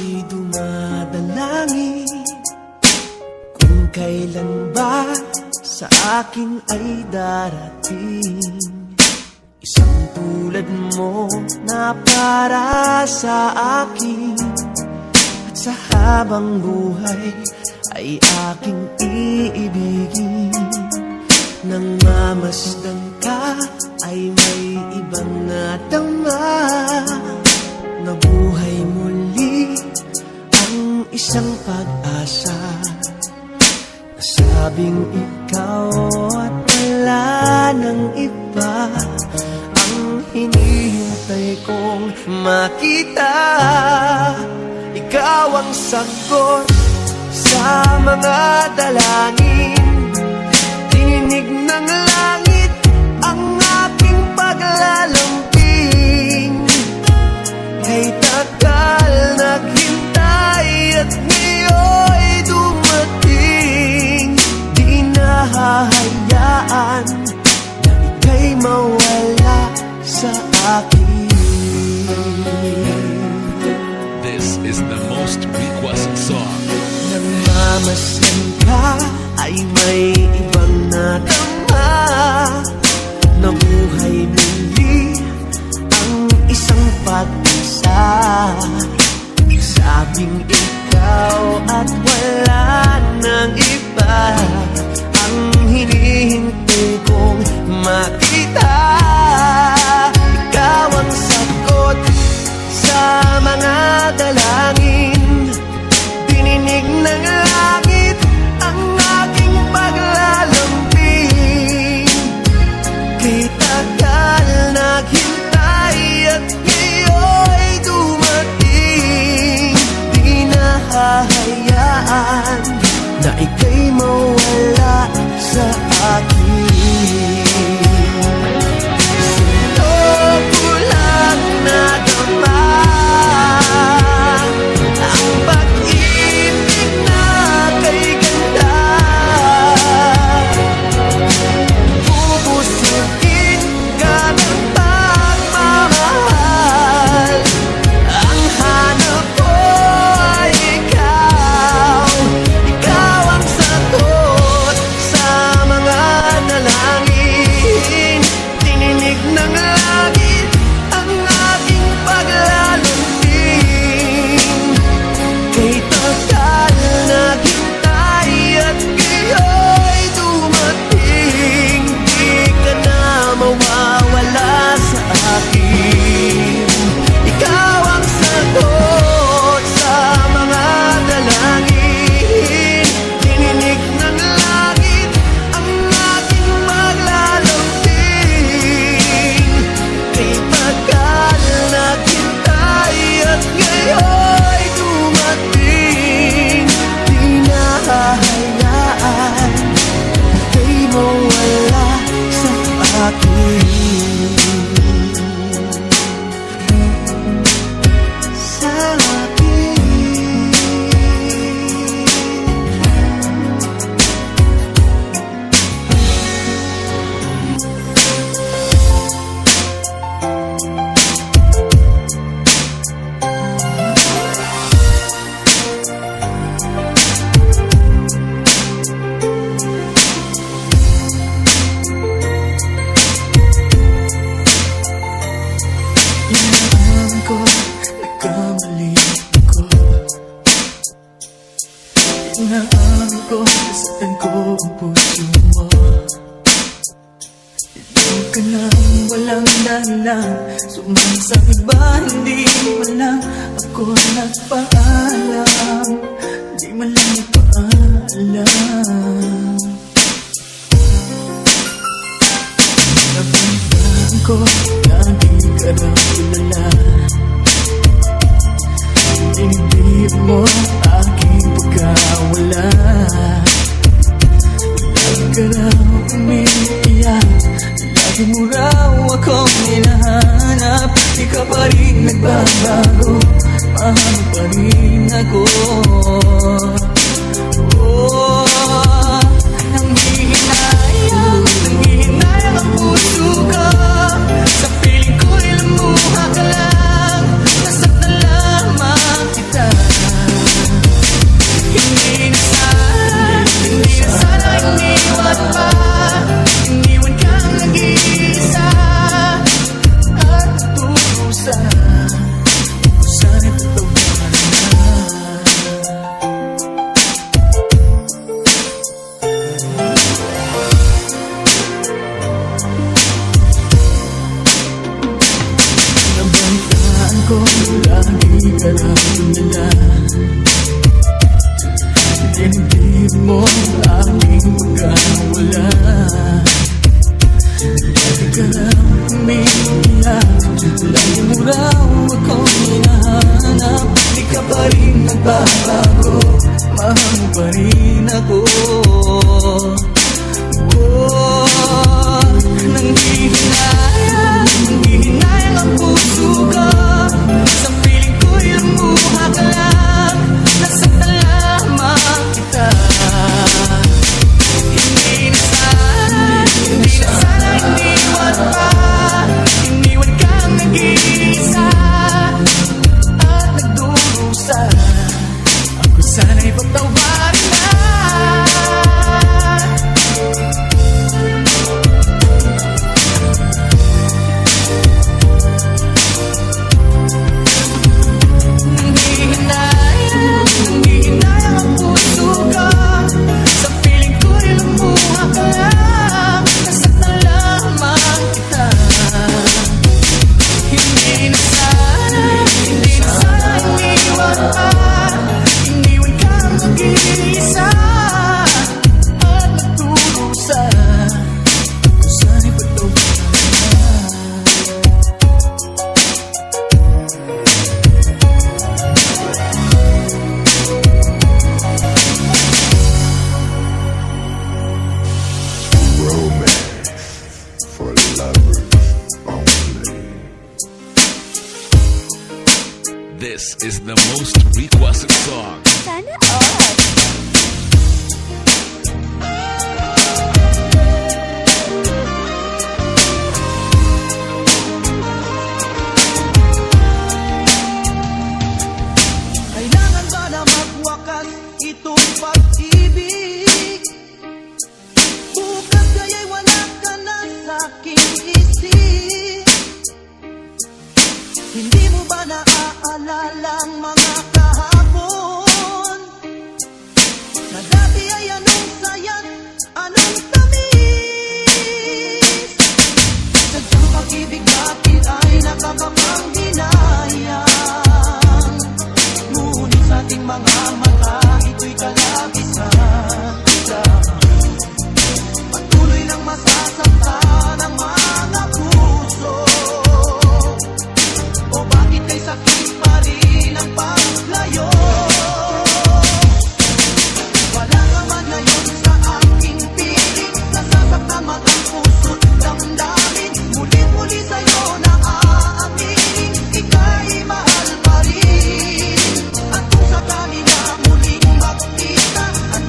ako'y dumadalangin kung kailan ba sa akin ay darating isang tulad mo na para sa akin. At sa habang buhay ay aking iibigin. Nang mamasdan ka ay may ibang nadama. Nabuhay muli ang isang pag-asa. Nasabing ikaw at wala ng iba ang hinihintay kong makita. Ikaw ang sagot sa mga dalangin. Tinig ng langit ang aking paglalambing. Kay tagal naghintay at ngayon'y dumating. Di nahahayaan na ika'y mawala sa akin. This is the most requested song. Nang mamasdan ka ay may ibang nadama. Nabuhay muli ang isang pag-isa. Sabing ikaw at wala ng iba ang hinihintay kong makita. Ikaw ang sagot sa mga dalangin. Dininig ng langit ang aking paglalambing. Kay tagal naghintay at ngayon'y dumating. Di nahahayaan na ika'y mawala sa akin. Sino ko lang nadama ang pag-ibig na kay ganda. Bubusugin ka ng pagmamahal. Ang hanap ko ay ikaw. Ikaw ang sagot sa mga dalangin. Tininig ng langit ang aking paglalambing. Kay tagal naghintay at ngayon'y dumating. Di ka na mawawala sa akin. Ikaw ang sagot sa mga dalangin. Dininig ng langit ang aking paglalambing. Kay tagal naghintay at ngayon'y dumating. Di nahahayaan ika'y mawala sa akin. Sa akin. Inaam ko, nagkamali ako. Inaam ko, nasaktan ko ang puso mo. Ikaw ka lang walang dahilan. Sumasakit ba hindi mo lang ako nagpaalam? Di mo lang nagpaalam. Napuntaan ko na di ka na kilala. Dinibdib mo aking pagkawala. Lagi ka raw umiiyak. Lagi mo raw akong hinahanap. Di ka pa rin nagbabago. Mahal pa rin ako. Oh, nanghihinayang ang puso ko. Sa piling ko'y lumuha ka lang. Nasaktan lamang kita. Dinigdig mo ang aking pagkawala. Lagi ka raw umiiyak, lagi mo raw akong hinahanap. Di ka pa rin nagbabago, mahal mo pa rin ako. Nang di hinayang ang puso ko, sa piling ko'y lumuha ka lang, nasaktan lamang kita. Hindi na sana iniwan pa, iniwan kang nag-iisa at nagdurusa. Ako sana'y pagtawarin na. This is the most requested song. Sana all. Kailangan ba na magwakas itong pag-ibig? Bukas kaya'y wala ka na sa'king isip. Hindi mo ba naaalala ang mga kahapon? Na dati ay anong saya't anong tamis. Sadyang pag-ibig natin ay nakakapanghinayang. Ngunit sa ating mga mata, ito'y kalabisan lang. Patuloy lang masasaktan ang mga puso. O bakit kay sakit pa rin ang paglayo? Wala ka man ngayon sa aking piling, nasasaktan man ang puso't damdamin. Muli-muli sa'yo na aaminin, ika'y mahal pa rin. At kung sakali na muling magkita at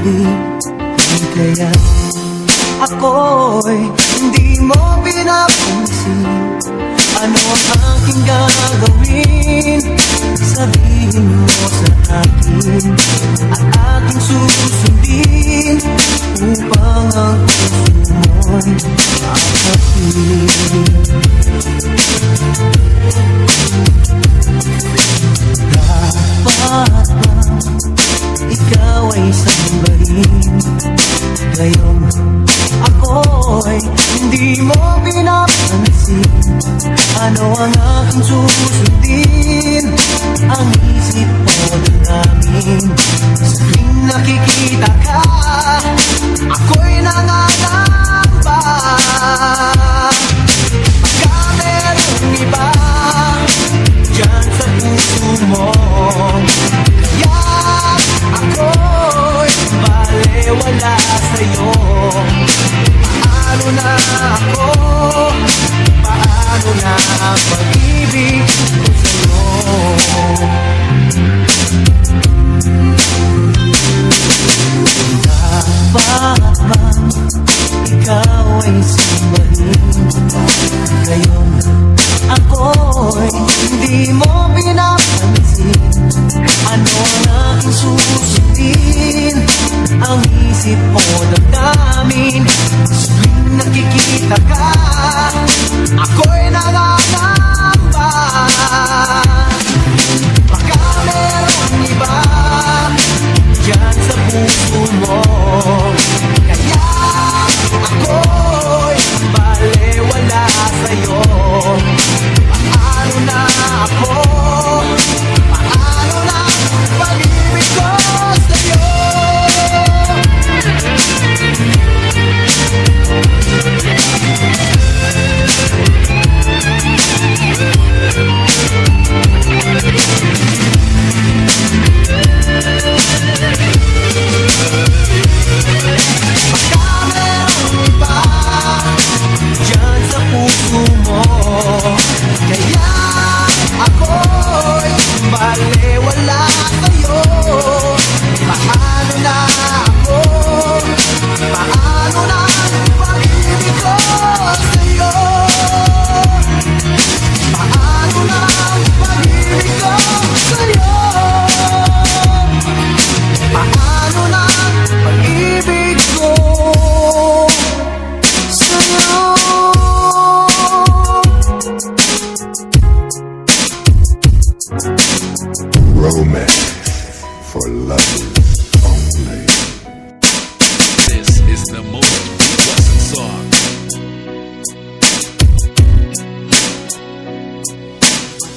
pag-ibig. Di kaya ako'y hindi mo pinapansin. Ano ang aking gagawin? Sabihin mo sa akin at aking susundin, upang ang puso mo'y makapili. Dapat bang ikaw ay sambahin? Ngayong ako'y hindi mo pinapansin. Ano ang aking susundin? Ang isip mo na namin. Sa tuwing nakikita ka, ako'y nangangamba. Baka merong iba dyan sa puso mo, kaya ako'y balewala sa'yo. Paano na ako? Paano na ang pag-ibig ko sa'yo? Dapat bang ikaw ay sambahin? Ngayon ako'y hindi mo pinapansin. Ano ang aking susundin? Ang isip mo damdamin. Sa tuwing nakikita ka, ako'y nangangamba. Baka merong iba dyan sa puso mo, kaya ako'y balewala sa'yo. Paano na ako? Paano na pag-ibig ko sa'yo? Baka merong iba dyan sa puso mo, kaya ako'y balewala sa'yo. Paano na ako? Paano na pag-ibig ko sa'yo? Paano na pag-ibig ko sa'yo? Paano na pag-ibig ko sa'yo? Romance for lovers only. This is the most requested song.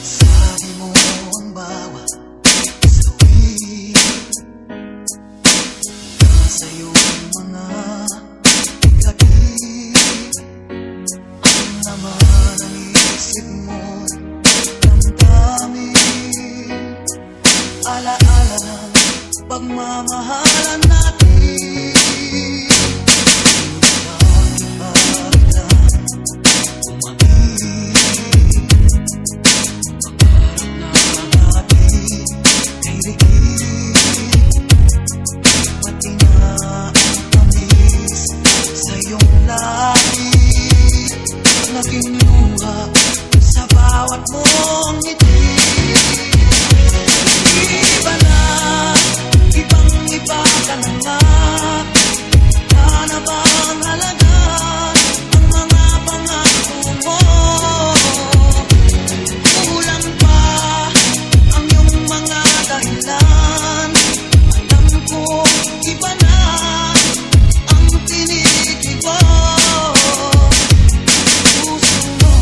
Sabi mo ang bawat sawi, nasa iyong mga gabi. Ang naman ang isip mo, damdamin. Alaala ng pagmamahalan natin. Bakit ba kita umabig? Pangarap na natin ay ligid, pati na ang tamis sa iyong labi. Naging luha sa bawat mong ngiti. Iba na, ibang-iba ka na nga. Sana bang halagaan ang mga pangako mo? Kulang pa ang iyong mga dahilan. Alam ko, iba na ang tinitib mo. Puso mo,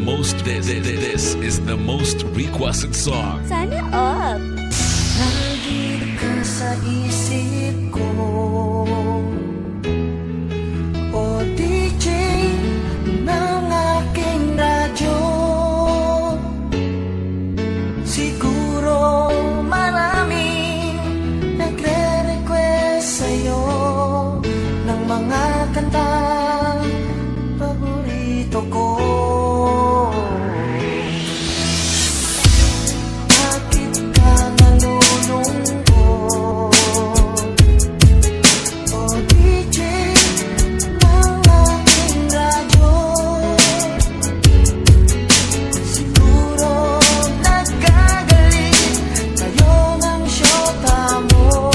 This is the most requested song. Sana all. Nandito ka sa isip ko, o DJ ng aking radyo. Siguro maraming nagre-request sa'yo ng mga kantang paborito ko. Bakit ka nalulungkot? O DJ ng aking radyo. Siguro nagkagalit kayo ng syota mo.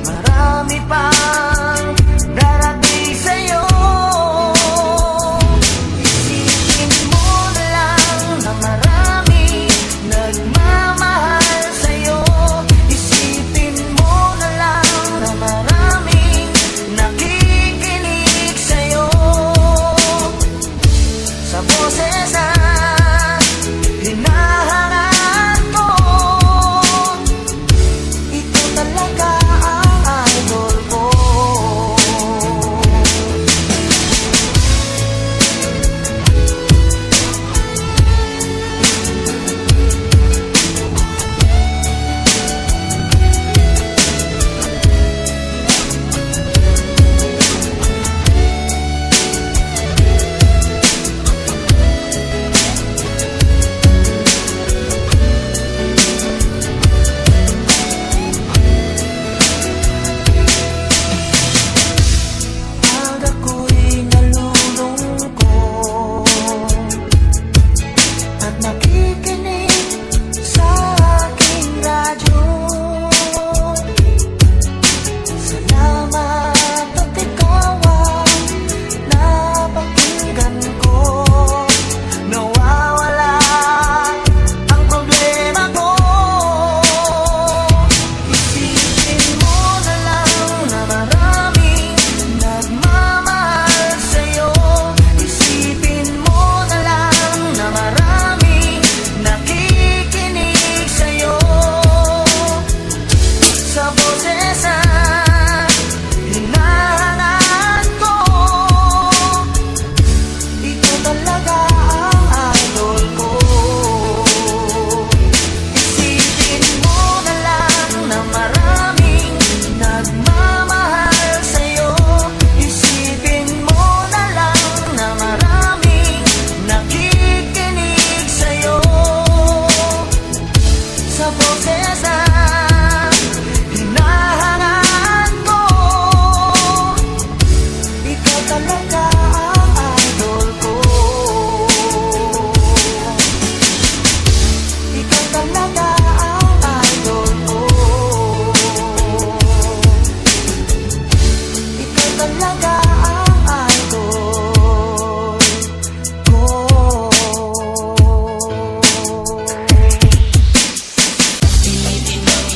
Marami pang darating sa'yo. Isipin mo na lang na marami nagmamahal sa'yo. Isipin mo na lang na maraming nakikinig sa'yo. Sa boses na hinahangaan ko, ito talaga ang idol ko. Pag ako'y nalulungkot at nakikinig sa aking radyo, salamat at ikaw ang napakinggan ko. Nawawala ang problema ko. Isipin mo na lang na maraming nagmamahal sa'yo. Isipin mo na lang na maraming nakikinig sa'yo. Sa boses na hinahangaan ko, ito talaga ang idol ko. Isipin mo na lang na maraming nagmamahal sa'yo. Isipin mo na lang na maraming nakikinig sa'yo. Sa boses na hinahangaan ko, ikaw talaga ang idol ko. Ikaw talaga ang idol ko. Ikaw talaga ang idol ko. Pinitin ng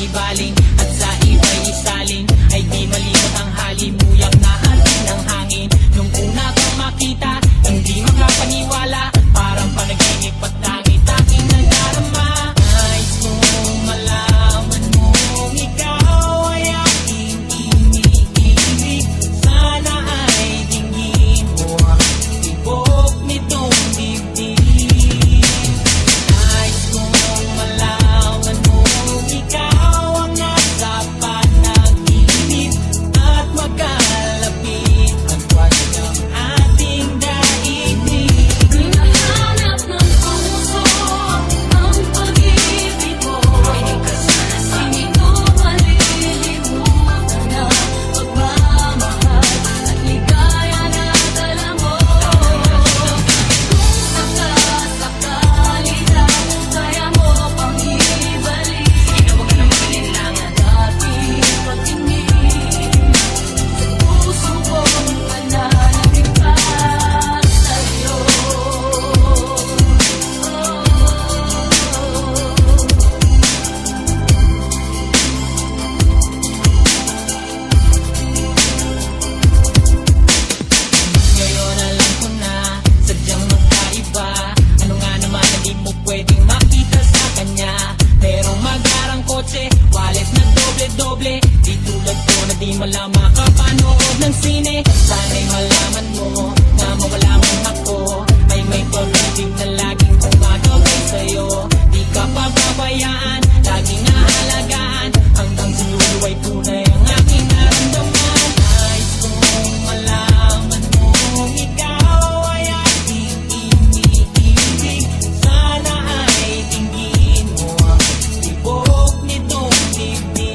wala makapanood ng sine. Sana'y malaman mo na mawala man ako ay may pag-ibig na laging gumagabay sa'yo. Di ka pababayaan, laging aalagaan, hanggang dulo ay tunay ang aking naramdaman. Nais kong malaman mo ikaw ay aking iniibig. Sana ay tingin mo ang tibok nitong dibdib.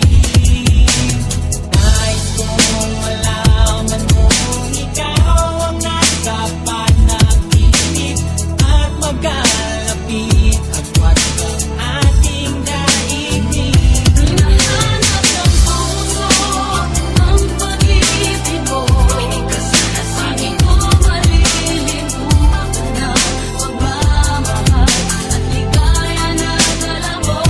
Nais kong malaman mo ikaw ang nasa panaginip at magkalapit agwat ng ating daigdig. Hinahanap ng puso ang pag-ibig mo. Sangin ko malilimutan na pagmamahal at ligaya na dala mo.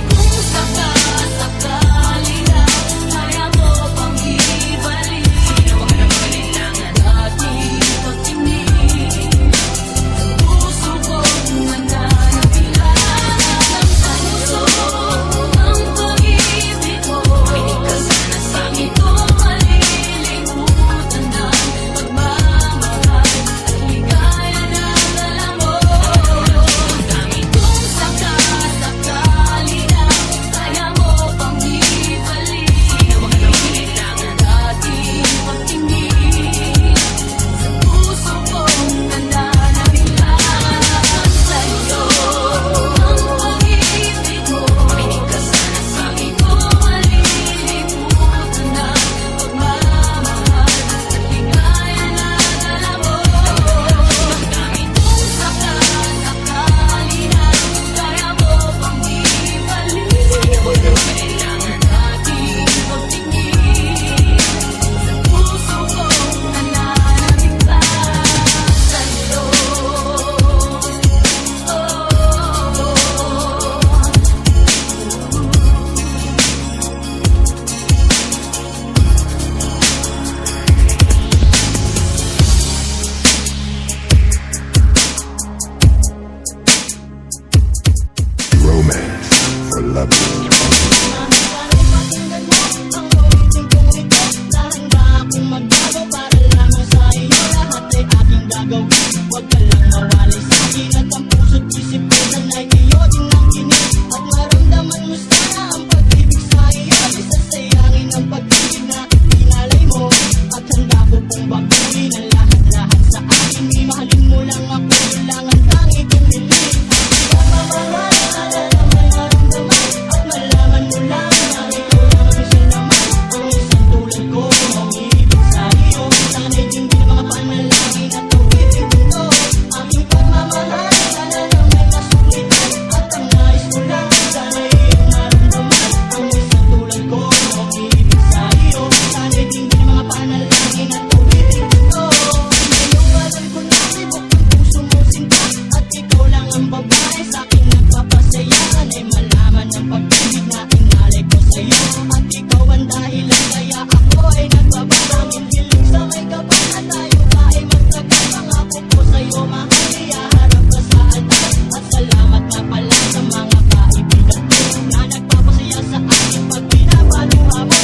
Kung sakasakali na kaya mo pang ibalik dating pagtingin puso kong nananabilan ng puso ang pag-ibig mo. Sangin ko malilimutan na pagmamahal at ligaya na dala mo. Kung sakasakali na kaya mo pang ibalik dating pagtingin puso kong nananabilan sa'yo ang pag-ibig mo. Sangin ko malilimutan na pagmamahal at ligaya na dala mo. Kung sakasakali na kaya mo pang ibalik dating pagtingin puso kong nananabilan sa'yo. Romance for lovers. Pakinggan mo ang ulitin kong ito. Handa akong magbago para lamang sa iyo. Lahat ay aking gagawin. Huwag ka lang mawalay sa akin. At ang puso't isip ko sana'y iyo din ang kinig. At maramdaman mo sana ang pag-ibig sa iyo. Di sasayangin ang pag-ibig na pinalay mo. At handa ko pong baguhin ang lahat-lahat sa akin. Imahalin mo lang ako. Yun lang ang tangi kong hiling. Pagmamahal sana naman maramdaman. At malaman mo lang na ikaw lang ang isa naman. Ang isang tulad ko ang ibig sa iyo. Sana'y dinggin ang mga panalangin at awitin ito. Aking pagmamahal sana lang may masulitan. At ang nais ko lang sana'y iyong naramdaman. Ang isang tulad ko ang ibig sa iyo. Sana'y dinggin ang mga panalangin at awitin ito. Ngayong alam ko na tibok ang puso mo sinta. At ikaw lang ang babae sa aking nagpapasaya. Sana'y malaman ang pag-ibig na inalay ko sa'yo. At ikaw ang dahilan kaya ako ay nagbabarangin. Hiling sa may kapal na tayo ba ay magtagal. Pangako ko sa'yo mahal, iyaharap ka sa altar. At salamat na pala sa mga kaibigan ko na nagpapasaya sa akin pag pinapaluha mo.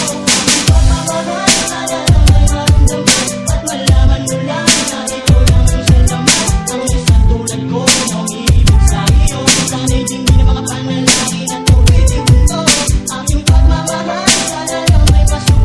Ang pagmamahal sana lang may maramdaman. At malaman mo lang na ikaw lang ang isa naman. Ang isang tulad ko ang ibig sa iyo. Sana'y dinggin ang mga panalangin at awitin ito. Aking pagmamahal sana lang may masulitan.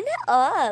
Sana all!